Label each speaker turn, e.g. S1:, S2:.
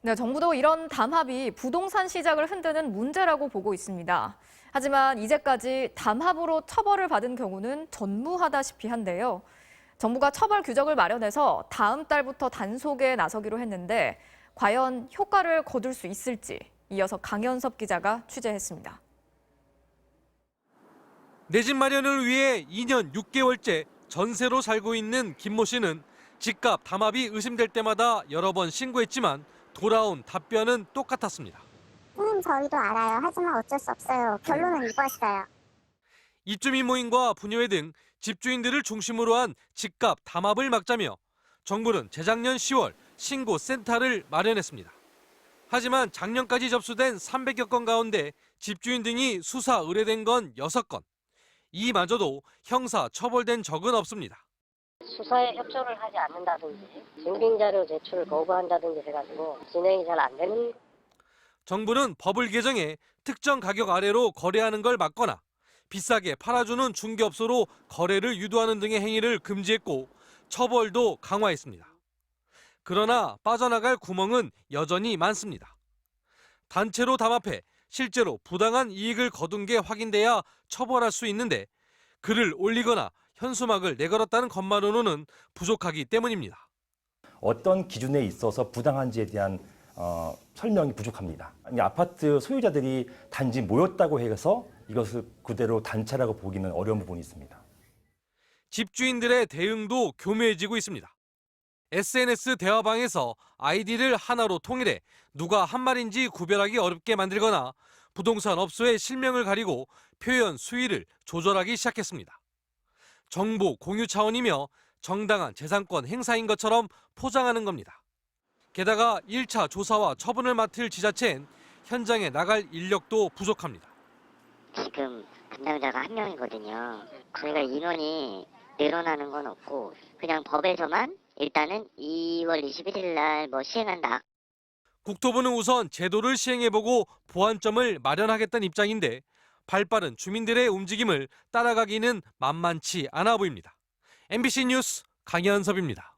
S1: 네, 정부도 이런 담합이 부동산 시장을 흔드는 문제라고 보고 있습니다. 하지만 이제까지 담합으로 처벌을 받은 경우는 전무하다시피 한데요. 정부가 처벌 규정을 마련해서 다음 달부터 단속에 나서기로 했는데 과연 효과를 거둘 수 있을지 이어서 강현섭 기자가 취재했습니다.
S2: 내 집 마련을 위해 2년 6개월째 전세로 살고 있는 김모 씨는 집값 담합이 의심될 때마다 여러 번 신고했지만 돌아온 답변은 똑같았습니다.
S3: 선생님 저희도 알아요. 하지만 어쩔 수 없어요. 결론은 이거였어요.
S2: 입주민 모임과 분여회 등 집주인들을 중심으로 한 집값 담합을 막자며 정부는 재작년 10월 신고센터를 마련했습니다. 하지만 작년까지 접수된 300여 건 가운데 집주인 등이 수사 의뢰된 건 6건. 이마저도 형사 처벌된 적은 없습니다.
S4: 수사에 협조를 하지 않는다든지 증빙자료 제출을 거부한다든지 해가지고 진행이 잘 안 되는.
S2: 정부는 법을 개정해 특정 가격 아래로 거래하는 걸 막거나 비싸게 팔아주는 중개업소로 거래를 유도하는 등의 행위를 금지했고 처벌도 강화했습니다. 그러나 빠져나갈 구멍은 여전히 많습니다. 단체로 담합해 실제로 부당한 이익을 거둔 게 확인돼야 처벌할 수 있는데 글을 올리거나 현수막을 내걸었다는 것만으로는 부족하기 때문입니다.
S5: 어떤 기준에 있어서 부당한지에 대한 설명이 부족합니다. 아파트 소유자들이 단지 모였다고 해서 이것을 그대로 단체라고 보기는 어려운 부분이 있습니다.
S2: 집주인들의 대응도 교묘해지고 있습니다. SNS 대화방에서 아이디를 하나로 통일해 누가 한 말인지 구별하기 어렵게 만들거나 부동산 업소의 실명을 가리고 표현 수위를 조절하기 시작했습니다. 정보 공유 차원이며 정당한 재산권 행사인 것처럼 포장하는 겁니다. 게다가 1차 조사와 처분을 맡을 지자체엔 현장에 나갈 인력도 부족합니다.
S6: 지금 담당자가 한 명이거든요. 저희가 인원이 늘어나는 건 없고 그냥 법에서만 일단은 2월 21일 날 시행한다.
S2: 국토부는 우선 제도를 시행해보고 보완점을 마련하겠다는 입장인데 발빠른 주민들의 움직임을 따라가기는 만만치 않아 보입니다. MBC 뉴스 강현섭입니다.